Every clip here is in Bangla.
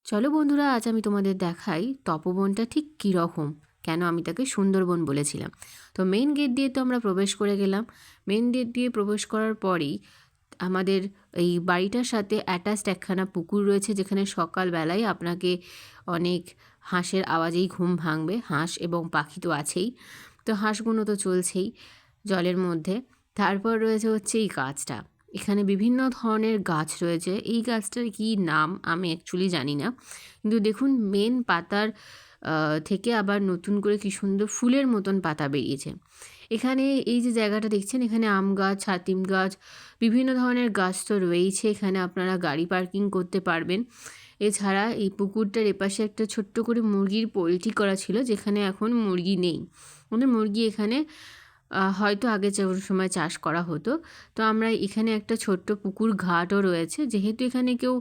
চলো বন্ধুরা, আজ আমি তোমাদের দেখাই তপবনটা ঠিক কীরকম, কেন আমি তাকে সুন্দরবন বলেছিলাম। তো মেইন গেট দিয়ে তো আমরা প্রবেশ করে গেলাম। মেইন গেট দিয়ে প্রবেশ করার পরেই আমাদের এই বাড়িটার সাথে অ্যাটাচড একখানা পুকুর রয়েছে, যেখানে সকালবেলায় আপনাকে অনেক হাঁসের আওয়াজেই ঘুম ভাঙবে। হাঁস এবং পাখি তো আছেই, তো হাঁসগুলো তো চলছেই জলের মধ্যে। তারপর রয়েছে হচ্ছে এই গাছটা, এখানে বিভিন্ন ধরনের গাছ রয়েছে। এই গাছটার কী নাম আমি অ্যাকচুয়ালি জানি না, কিন্তু দেখুন মেন পাতার থেকে আবার নতুন করে কী সুন্দর ফুলের মতন পাতা বেরিয়েছে। এখানে এই যে জায়গাটা দেখছেন, এখানে আম গাছ, ছাতিম গাছ, বিভিন্ন ধরনের গাছ তো রয়েইছে। এখানে আপনারা গাড়ি পার্কিং করতে পারবেন। এছাড়া এই পুকুরটার এপাশে একটা ছোট্ট করে মুরগির পোলট্রি করা ছিল, যেখানে এখন মুরগি নেই। মানে মুরগি এখানে হয়তো আগে সময় চাষ করা হতো। তো আমরা এখানে একটা ছোট্ট পুকুর ঘাটও রয়েছে, যেহেতু এখানে কেউ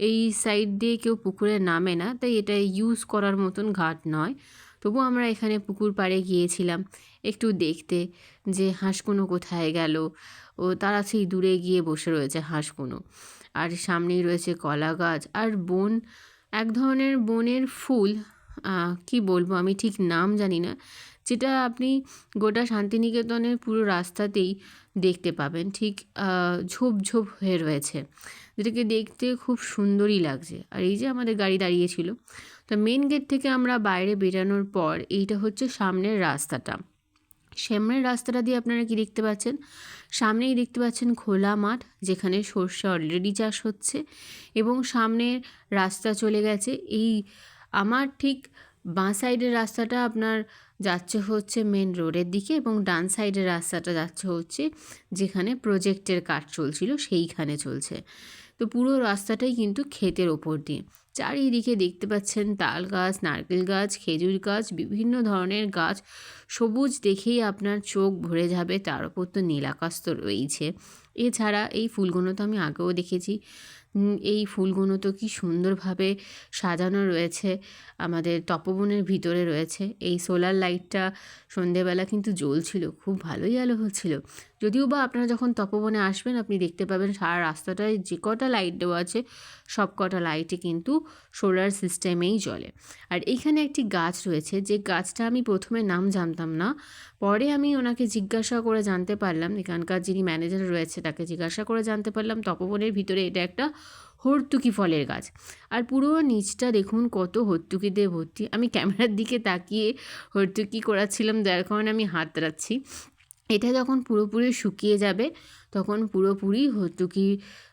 এই সাইড দিয়ে কেউ পুকুরে নামে না, তাই এটা ইউজ করার মতন ঘাট নয়। তবু আমরা এখানে পুকুর পাড়ে গিয়েছিলাম একটু দেখতে যে হাঁসগুলো কোথায় গেল। ও তারা সেই দূরে গিয়ে বসে রয়েছে হাঁসগুলো। আর সামনেই রয়েছে কলা গাছ আর বন, এক ধরনের বনের ফুল, কি বলবো আমি ঠিক নাম জানি না, যেটা আপনি গোটা শান্তিনিকেতনের পুরো রাস্তাতেই দেখতে পাবেন। ঠিক ঝোপ ঝোপ হয়ে রয়েছে, যেটাকে দেখতে খুব সুন্দরই লাগছে। আর এই যে আমাদের গাড়ি দাঁড়িয়েছিল, তো মেন গেট থেকে আমরা বাইরে বেরানোর পর এইটা হচ্ছে সামনের রাস্তাটা। সামনের রাস্তাটা দিয়ে আপনারা কি দেখতে পাচ্ছেন? সামনেই দেখতে পাচ্ছেন খোলা মাঠ, যেখানে সর্ষে অলরেডি চাষ হচ্ছে, এবং সামনে রাস্তা চলে গেছে। এই আমার ঠিক বাঁ সাইডের রাস্তাটা আপনার যাচ্ছে হচ্ছে মেন রোডের দিকে, এবং ডান সাইডের রাস্তাটা যাচ্ছে হচ্ছে যেখানে প্রজেক্টের কাজ চলছিল সেইখানে চলছে। তো পুরো রাস্তাটাই কিন্তু ক্ষেতের ওপর দিয়ে। চারিদিকে দেখতে পাচ্ছেন তাল গাছ, নারকেল গাছ, খেজুর গাছ, বিভিন্ন ধরনের গাছ। সবুজ দেখেই আপনার চোখ ভরে যাবে। তার ওপর তো নীল আকাশ তো রয়েইছে। এছাড়া এই ফুলগুলো তো আমি আগেও দেখেছি। এই ফুলগুলো তো কি সুন্দরভাবে সাজানো রয়েছে আমাদের তপবনের ভিতরে রয়েছে। এই সোলার লাইটটা সন্ধেবেলা কিন্তু জ্বলছিল, খুব ভালোই আলো হচ্ছিল। যদিও বা আপনারা যখন তপবনে আসবেন আপনি দেখতে পাবেন সারা রাস্তাটায় যে কটা লাইট দেওয়া আছে সব কটা লাইটে কিন্তু সোলার সিস্টেমেই জ্বলে। আর এইখানে একটি গাছ রয়েছে, যে গাছটা আমি প্রথমে নাম জানতাম না, পরে আমি ওনাকে জিজ্ঞাসা করে জানতে পারলাম, এখানকার যিনি ম্যানেজার রয়েছে তাকে জিজ্ঞাসা করে জানতে পারলাম তপবনের ভিতরে এটা একটা হর্তুকি ফলের গাছ। আর পুরো নিচটা দেখুন কত হর্তুকি দিয়ে ভর্তি। আমি ক্যামেরার দিকে তাকিয়ে হর্তুকি করাচ্ছিলাম, যার কারণে আমি হাত রাখছি। এটা যখন পুরোপুরি শুকিয়ে যাবে তখন পুরোপুরি হর্তুকি,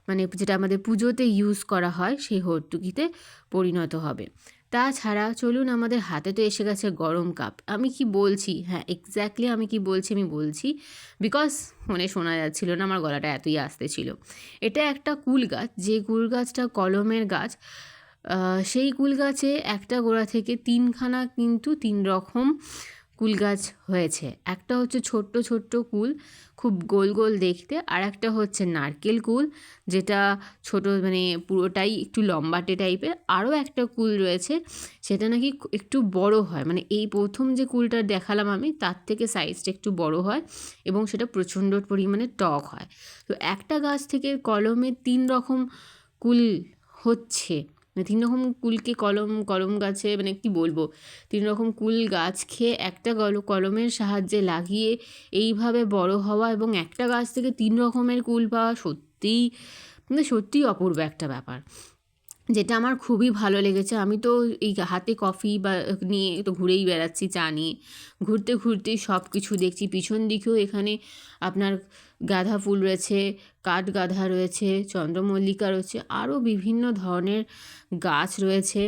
মানে যেটা আমাদের পুজোতে ইউজ করা হয় সেই হর্তুকিতে পরিণত হবে। তাছাড়া চলুন, আমাদের হাতে তো এসে গেছে গরম কাপ। আমি কি বলছি, হ্যাঁ এক্স্যাক্টলি আমি কি বলছি আমি বলছি, বিকজ ফোনে শোনা যাচ্ছিল না, আমার গলাটা এতই আসতে ছিল। এটা একটা কুল গাছ, যে কুল গাছটা কলমের গাছ। সেই কুল গাছে একটা গোড়া থেকে তিনখানা কিন্তু তিন রকম কুল গাছ হয়েছে। একটা হচ্ছে ছোট্ট ছোট্ট কুল, খুব গোল গোল দেখতে, আর একটা হচ্ছে নারকেল কুল, যেটা ছোট মানে পুরোটাই একটু লম্বাটে টাইপের। আরও একটা কুল রয়েছে, সেটা নাকি একটু বড় হয়, মানে এই প্রথম যে কুলটা দেখালাম আমি তার থেকে সাইজটা একটু বড় হয়, এবং সেটা প্রচণ্ড পরিমাণে টক হয়। তো একটা গাছ থেকে কলমে তিন রকম কুল হচ্ছে, মানে তিন রকম কুলকে কলম গাছে, মানে কি বলবো, তিন রকম কুল গাছ খেয়ে একটা কলমের সাহায্যে লাগিয়ে এইভাবে বড় হওয়া, এবং একটা গাছ থেকে তিন রকমের কুল পাওয়া সত্যিই, মানে সত্যিই অপূর্ব একটা ব্যাপার, যেটা আমার খুবই ভালো লেগেছে। আমি তো এই হাতে কফি বা নিয়ে তো ঘুরেই বেড়াচ্ছি, চা নিয়ে ঘুরতে ঘুরতেই সব কিছু দেখছি। পিছন দিকেও এখানে আপনার গাঁদা ফুল রয়েছে, কাঠগাঁধা রয়েছে, চন্দ্রমল্লিকা রয়েছে, আরও বিভিন্ন ধরনের গাছ রয়েছে।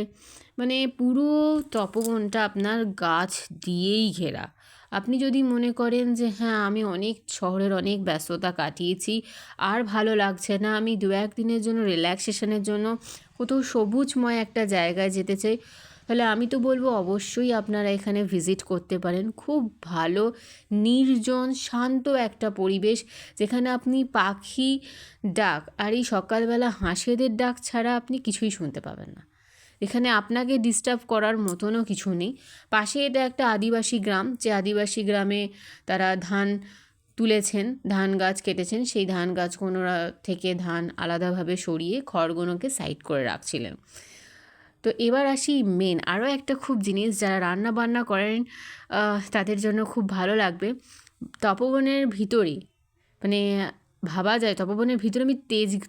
মানে পুরো তপবনটা আপনার গাছ দিয়েই ঘেরা। আপনি যদি মনে করেন যে হ্যাঁ আমি অনেক শহরের অনেক ব্যস্ততা কাটিয়েছি, আর ভালো লাগছে না, আমি দু এক দিনের জন্য রিল্যাক্সেশনের জন্য কোথাও সবুজময় একটা জায়গায় যেতে চাই, তাহলে আমি তো বলবো অবশ্যই আপনারা এখানে ভিজিট করতে পারেন। খুব ভালো নির্জন শান্ত একটা পরিবেশ, যেখানে আপনি পাখি ডাক আর এই সকালবেলা হাঁসেদের ডাক ছাড়া আপনি কিছুই শুনতে পাবেন না। এখানে আপনাকে ডিস্টার্ব করার মতনও কিছু নেই। পাশে এটা একটা আদিবাসী গ্রাম, যে আদিবাসী গ্রামে তারা ধান তুলেছেন, ধান গাছ কেটেছেন, সেই ধান গাছগুলো থেকে ধান আলাদাভাবে সরিয়ে খড়গুলোকে সাইড করে রাখছিলেন। তো এবার আসি মেন আরও একটা খুব জিনিস, যারা রান্না বান্না করেন তাদের জন্য খুব ভালো লাগবে। তপবনের ভিতরে মানে ভাবা যায় তপবনের ভিতরে আমি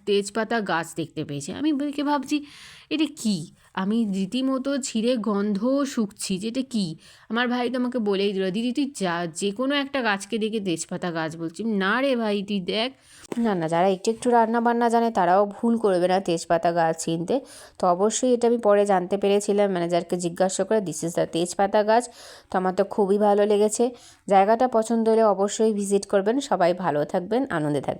তেজপাতা গাছ দেখতে পেয়েছি। আমি দেখে ভাবছি এটা কী, আমি রীতিমতো ছিঁড়ে গন্ধ শুকছি যে এটা কী। আমার ভাই তো আমাকে বলেই দিল, দিদি তুই যে কোনো একটা গাছকে দেখে তেজপাতা গাছ বলছি। না রে ভাই তুই দেখ। না না, যারা একটু একটু রান্না বান্না জানে তারাও ভুল করবে না তেজপাতা গাছ চিনতে। তো অবশ্যই এটা আমি পরে জানতে পেরেছিলাম, ম্যানেজারকে জিজ্ঞাসা করে, দিস ইজ দ্য তেজপাতা গাছ। তো আমার তো খুবই ভালো লেগেছে। জায়গাটা পছন্দ হলে অবশ্যই ভিজিট করবেন। সবাই ভালো থাকবেন, আনন্দে থাকবেন।